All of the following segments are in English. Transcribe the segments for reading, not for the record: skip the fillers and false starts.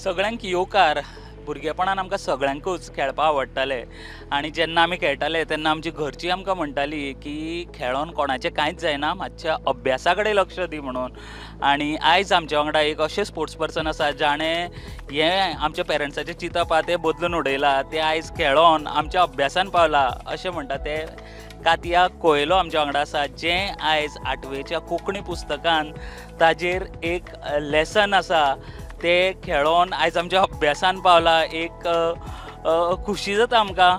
सगळ्यांक येवकार भुरगेपणान आमकां सगळ्यांकूच खेळपा आवडटालें आनी जेन्ना आमी खेळटाले तेन्ना आमची घरचीं आमकां म्हणटालीं की खेळोन कोणाचें कांयच जायना, मातशें अभ्यासा कडेन लक्ष दी म्हणून. आनी आयज आमच्या वांगडा एक अशें स्पोर्ट्स पर्सन आसा जाणें हें आमच्या पेरंट्साचें चिंतप आहा तें बदलून उडयलां. तें आयज खेळोन आमच्या अभ्यासान पावलां अशें म्हणटा ते कातिया कोयलो आमच्या वांगडा आसा, जें आयज 8वेच्या कोंकणी पुस्तकान ताजेर एक लेसन आसा. ते खेळोन आयज आमच्या अभ्यासान पावला. एक खुशी जाता आमकां.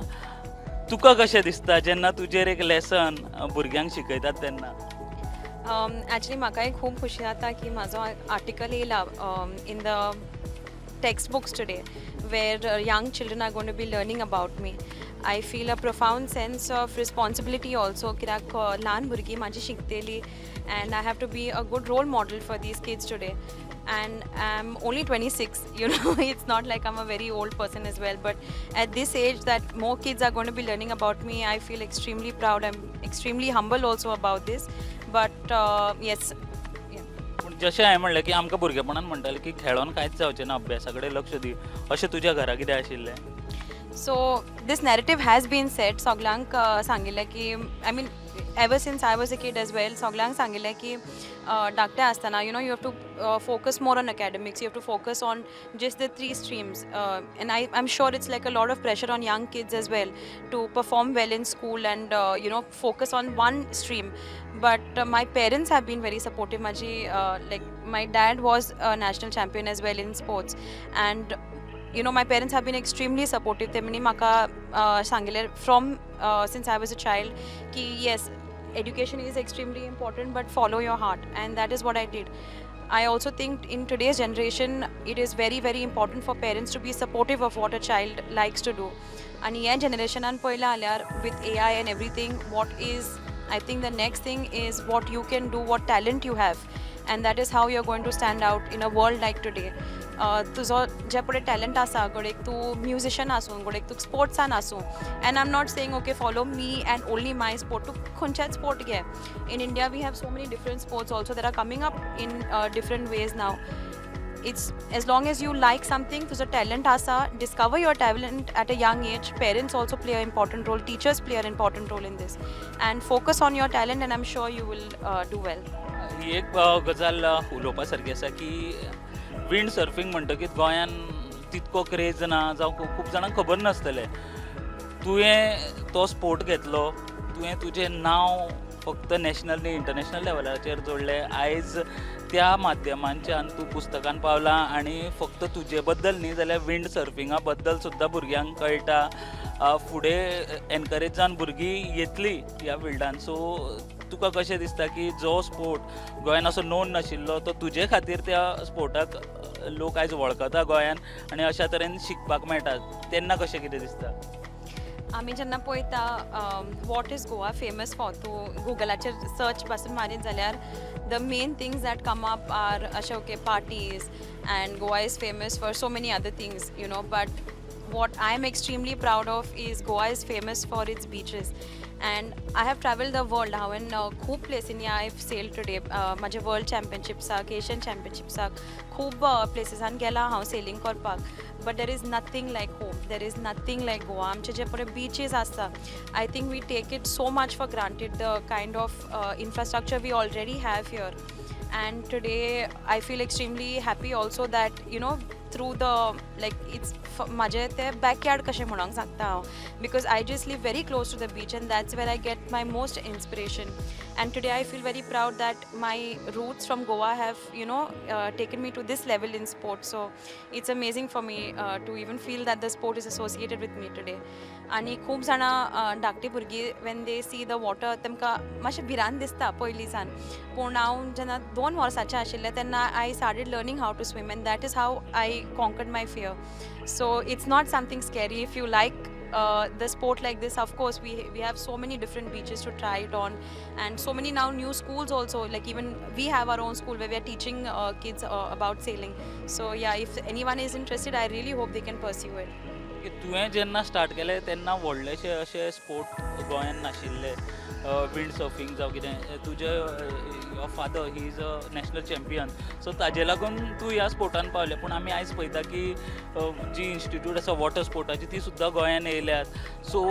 तुका कशें दिसता जेन्ना तुजेर एक लेसन भुरग्यांक शिकयतात तेन्ना? ॲक्च्युली म्हाकाय खूब खुशी जाता की म्हाजो आर्टिकल येयला in the textbooks today where young children are going to be learning about me. I feel a profound sense of responsibility also कित्याक ल्हान भुरगीं म्हाजी शिकतेलीं and I have to be a good role model for these kids today. And I'm only 26, you know, it's not like I'm a very old person as well, but at this age that more kids are going to be learning about me, I feel extremely proud. I'm extremely humble also about this, but yes. पूण जशें हांवें म्हणलें की आमकां भुरगेपणान म्हणटाले की खेळोन कांयच जावचें ना, अभ्यासा कडेन लक्ष दी. अशें तुज्या घरा कितें आशिल्लें? So this narrative has been said. सगळ्यांक सांगिल्लें की I mean ever since I was a kid as well, सगळ्यांक सांगिल्लें की धाकटें आसतना you know you have to focus more on academics. You have to focus on just the 3 streams. And I'm sure it's like a lot of pressure on young kids as well to perform well in school and you know focus on one stream. But my parents have been very supportive. Maji like my dad was a national champion as well in sports, and you know my parents have been extremely supportive. Temni maka sangile from since I was a child ki yes, education is extremely important but follow your heart, and that is what I did. I also think in today's generation it is very very important for parents to be supportive of what a child likes to do. And ह्या generationan पयला आल्यार with AI and everything, what is I think the next thing is what you can do, what talent you have, and that is how you're going to stand out in a world like today. तुजो जे पळय talent आसा, घडयेक तूं musician आसूं, घडयेक तूं स्पोर्ट्सान आसूं, and I am not saying okay follow me and only my sport. तूं खंयचेच स्पोर्ट घे. In India we have so many different sports also that are coming up in different ways now. It's as long as you like something, तुझा talent asa, discover your talent at a young age. Parents also play an important role, teachers play an important role in this, and focus on your talent and I'm sure you will do well. ही एक गजाल उलोवपा सारकी आसा की wind surfing म्हणटकीच गोंयान तितको craze ना जावं खूब जाणांक खबर नासतलें. तुवें तो स्पोर्ट घेतलो, तुवें तुजें नांव फक्त नॅशनल न्ही इंटरनॅशनल लेवलाचेर जोडलें. आयज त्या माध्यमांच्यान तूं पुस्तकान पावला आनी फक्त तुजे बद्दल न्ही जाल्यार विंड सर्फिंगा बद्दल सुद्दां भुरग्यांक कळटा. फुडें एनकरेज जावन भुरगीं येतलीं ह्या फिल्डान. सो तुका कशें दिसता की जो स्पोर्ट गोंयान असो नोन नाशिल्लो तो तुजे खातीर त्या स्पोर्टाक लोक आयज वळखता गोंयान आनी अशा तरेन शिकपाक मेळटा, तेन्ना कशें कितें दिसता? आमी जेन्ना पळयता what is Goa famous for, तूं गुगलाचेर सर्च पासून मारीत जाल्यार the main things that come up are अशे okay parties and Goa is famous for so many other things you know. But what I am extremely proud of is Goa is famous for its beaches, and I have traveled the world. Haven खूब places I have sailed today. माझे world championships Asian championships खूब places गेला हांव sailing करपाक. But there is nothing like home. There is nothing like Goa. आमचे जे पळय beaches आसता, I think we take it so much for granted, the kind of infrastructure we already have here. And today I feel extremely happy also that you know through the like it's माझे ते backyard कशें म्हणूंक सांगता हांव, because I just live very close to the beach and that's where I get my most inspiration. And today I feel very proud that my roots from Goa have you know taken me to this level in sport. So it's amazing for me to even feel that the sport is associated with me today. आनी खूब जाणां धाकटी भुरगीं when they see the water तेमकां मातशें भिरांत दिसता पयलींसान. पूण हांव जेन्ना 2 वर्सांचें आशिल्लें तेन्ना I started learning how to swim, and that is how I conquered my fear. So it's not something scary. If you like the sport like this, of course we have so many different beaches to try it on, and so many now new schools also, like even we have our own school where we are teaching kids about sailing. So yeah, if anyone is interested, I really hope they can pursue it. Okay, तुवें जेन्ना start केलें तेन्ना व्हडलेशे अशे sport गोंयांत नाशिल्ले, wind surfing जावं कितें. तुजे your father he is a national champion, so ताजे लागून तूं ह्या स्पोर्टान पावलें. पूण आमी आयज पळयता की जी इन्स्टिट्यूट आसा वॉटर स्पोर्टाची ती सुद्दां गोंयांत येयल्यात. सो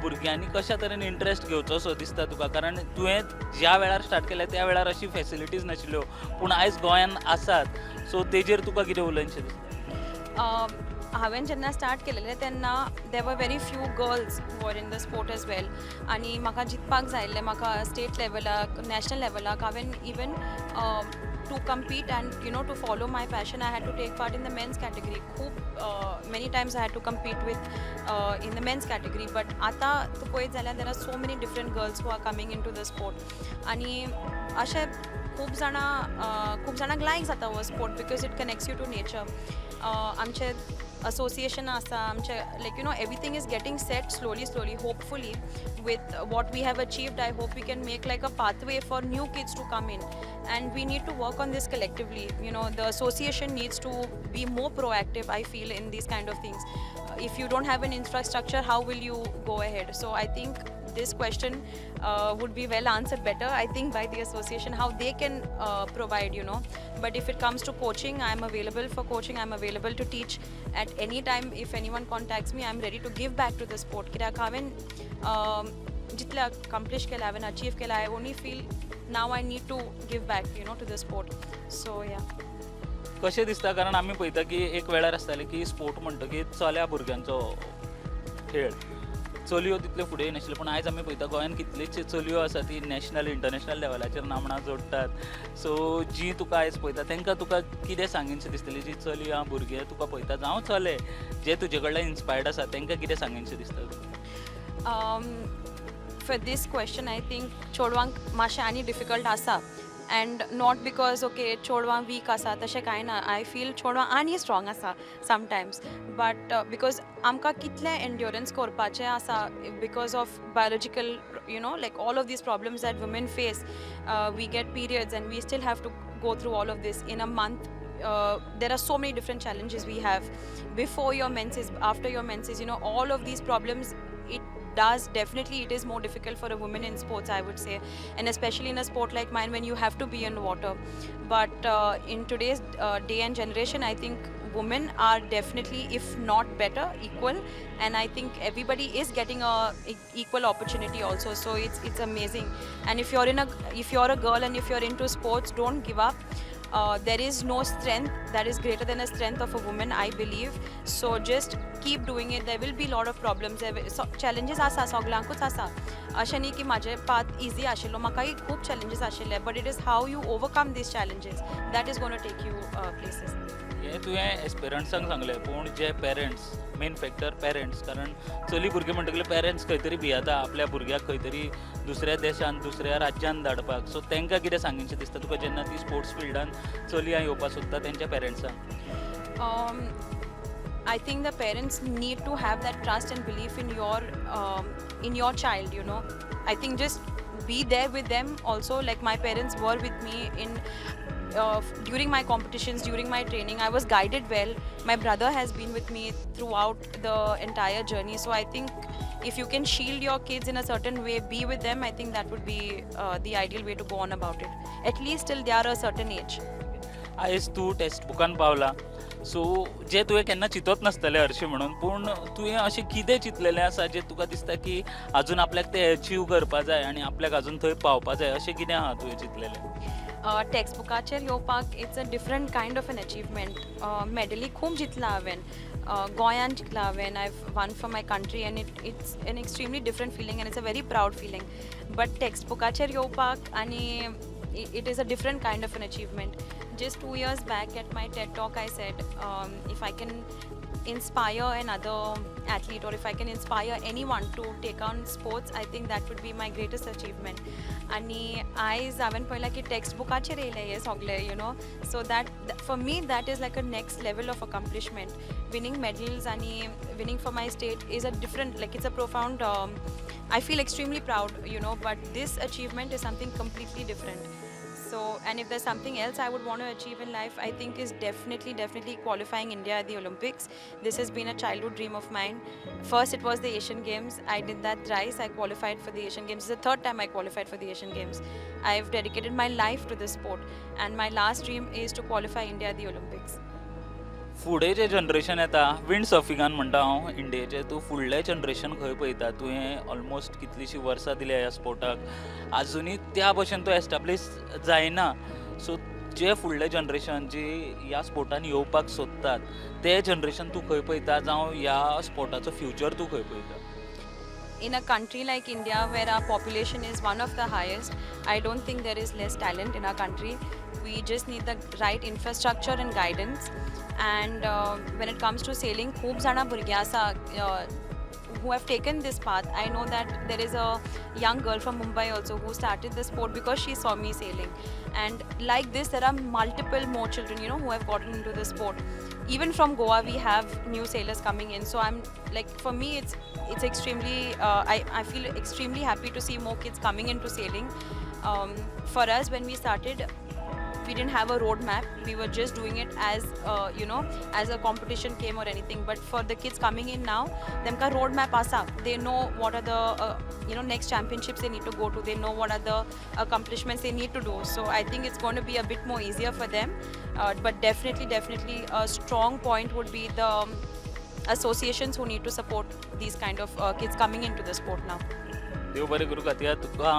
भुरग्यांनी कशा तरेन इंट्रस्ट घेवचो सो दिसता तुका? कारण तुवें ज्या वेळार स्टार्ट केलें त्या वेळार अशी फॅसिलिटीज नाशिल्ल्यो, पूण आयज गोंयांत आसात. सो तेजेर तुका कितें उलयनशें दिसता? हांवें जेन्ना स्टार्ट केलेलें तेन्ना there were very few girls were in the sport as well. आनी म्हाका जिखपाक जाय आसलें, म्हाका स्टेट लेवलाक नॅशनल लेवलाक हांवें even to compete and you know to follow my passion I had to take part in the men's category. खूब many times I had to compete with in the men's category. But आतां तूं पळयत जाल्यार there are so many different girls who are coming into the sport. आनी अशें खूब जाणांक like जाता हो sport because it connects you to nature. आमचे association asa amche, like you know, everything is getting set slowly hopefully with what we have achieved. I hope we can make like a pathway for new kids to come in, and we need to work on this collectively. You know, the association needs to be more proactive, I feel, in these kind of things. If you don't have an infrastructure, how will you go ahead? So I think this question would be well answered better, I think, by the association, how they can provide, you know. But if it comes to coaching, I'm available for coaching. I'm available to teach at any time. If anyone contacts me, I'm ready to give back to the sport. कित्याक हांवें जितलें accomplish केलें, हांवें achieve केलें, I only feel now I need to give back, you know, to the sport. So yeah. कशें दिसता? कारण आमी पळयता की एक वेळार आसतालें की स्पोर्ट म्हणटकीर चल्या भुरग्यांचो खेळ, चलयो तितल्यो फुडें नाशिल्ल्यो. पूण आयज आमी पळयता गोंयांत कितलेशे चलयो आसा ती नॅशनल इंटरनॅशनल लेवलाचेर नामणां जोडटात. सो जी तुका आयज पळयता तांकां तुका कितें सांगिनशें दिसतलें? जी चलयां भुरगे तुका पळयता जावं चले जे तुजे कडल्यान इन्स्पायर्ड आसा तांकां कितें सांगिनशें दिसता? For this question, I think चोडवांक मातशें आनी डिफिकल्ट आसा. And not because okay चोडवां weak आसा तशें कांय ना. I feel चोडवां आनी strong आसा sometimes, but because आमकां कितलें endurance करपाचें आसा because of biological, you know, like all of these problems that women face. We get periods and we still have to go through all of this in a month. There are so many different challenges we have before your menses, after your menses, you know, all of these problems. It is more difficult for a woman in sports, I would say, and especially in a sport like mine when you have to be in water. But in today's day and generation, I think women are definitely, if not better, equal, and I think everybody is getting a equal opportunity also. So it's amazing. And if you're a girl and if you're into sports, don't give up. There is no strength that is greater than the strength of a woman, I believe. So just keep doing it. There will be a lot of problems. Challenges आसा, सगळ्यांकूच आसा. अशें न्ही की म्हाजें path easy आशिल्लो, म्हाकाय खूब challenges आशिल्ले. But it is how you overcome these challenges that is going to take you places. हें तुवें एस्पिरंट्सांक सांगलें, पूण जे पेरंट्स, मेन फॅक्टर पेरंट्स, कारण चली भुरगीं म्हणटकीर पेरंट्स खंय तरी भियेता आपल्या भुरग्याक खंय तरी दुसऱ्या देशांत दुसऱ्या राज्यांत धाडपाक. सो तांकां कितें सांगिनशें दिसता तुका जेन्ना ती स्पोर्ट्स फिल्डान चलयां येवपाक सोदता तेंच्या पेरंट्सांक? I think the parents need to have that trust and belief in your child, you know. I think just be there with them also. Like my parents were with me in during my competitions, during my training. I was guided well. My brother has been with me throughout the entire journey. So I think if you can shield your kids in a certain way, be with them, I think that would be the ideal way to go on about it. At least till they are a certain age. आयज तूं text बुकान पावला, सो जे तुवें केन्ना चिंतत नासतलें हरशीं म्हणून, पूण तुवें अशें कितें चिंतलेलें आसा जें तुका दिसता की आजून आपल्याक तें अचीव करपा जाय आनी आपल्याक आजून थंय पावपा जाय, अशें कितें आहा तुवें चिंतलेलें? टेक्स्ट बुकाचेर येवपाक it's a different kind of an achievement. मेडली खूब जितला हांवें. गोंयान जितला हांवें. I won for my country and it's an extremely different feeling and it's a very proud feeling. But text बुकाचेर येवपाक आनी it is a different kind of an achievement. Just 2 years back at my TED talk, I said if I can inspire another athlete or if I can inspire anyone to take on sports, I think that would be my greatest achievement. Ani आयज हांवें पळयलां की text बुकाचेर येयलें हें सगळें, you know. So that for me that is like a next level of accomplishment. Winning medals and winning for my state is a different, like it's a profound, I feel extremely proud, you know, but this achievement is something completely different. So, and if there's something else I would want to achieve in life, I think is definitely qualifying India at the Olympics. This has been a childhood dream of mine. First, it was the Asian Games. I did that thrice. I qualified for the Asian Games. It's the third time I qualified for the Asian Games. I've dedicated my life to this sport, and my last dream is to qualify India at the Olympics. फुडें जें generation येता wind सर्फिंगान म्हणटा हांव इंडियेचें तूं फुडलें generation खंय पळयता तुवें ऑलमोस्ट कितलींशीं वर्सां दिल्या ह्या स्पोर्टाक आजुनूय त्या भशेन तो एस्टाब्लीश जायना सो जे फुडलें जनरेशन जी ह्या स्पोर्टान येवपाक सोदतात तें जनरेशन तूं खंय पळयता जावं ह्या स्पोर्टाचो फ्युचर तूं खंय पळयता In a country like India, where our population is one of the highest, I don't think there is less talent in our country. We just need the right infrastructure and guidance. And when it comes to sailing, खूप जाणां भुरगीं आसा who have taken this path. I know that there is a young girl from Mumbai also who started the sport because she saw me sailing. And like this, there are multiple more children, you know, who have gotten into the sport. Even from Goa, we have new sailors coming in. So I'm like, for me, it's extremely. I feel extremely happy to see more kids coming into sailing. For us, when we started, we didn't have a roadmap. We were just doing it as you know, as a competition came or anything. But for the kids coming in now, them ka roadmap asa. They know what are the you know, next championships they need to go to. They know what are the accomplishments they need to do. So I think it's going to be a bit more easier for them. But definitely a strong point would be the associations who need to support these kind of kids coming into the sport now. देव बरें करूं खातीर तुका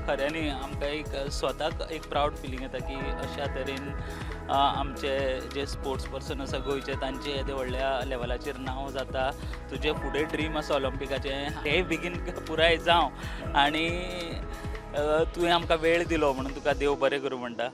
खऱ्यांनी आमकां एक स्वताक एक proud feeling येता की अशा तरेन आमचे जे स्पोर्ट्स पर्सन आसा गोंयचे तांचे येदे व्हडल्या लेवलाचेर नांव जाता तुजें फुडें ड्रीम आसा ऑलिंपिकाचें हेंय बेगीन पुराय जावं आनी तुवें आमकां वेळ दिलो म्हणून तुका देव बरें करूं म्हणटा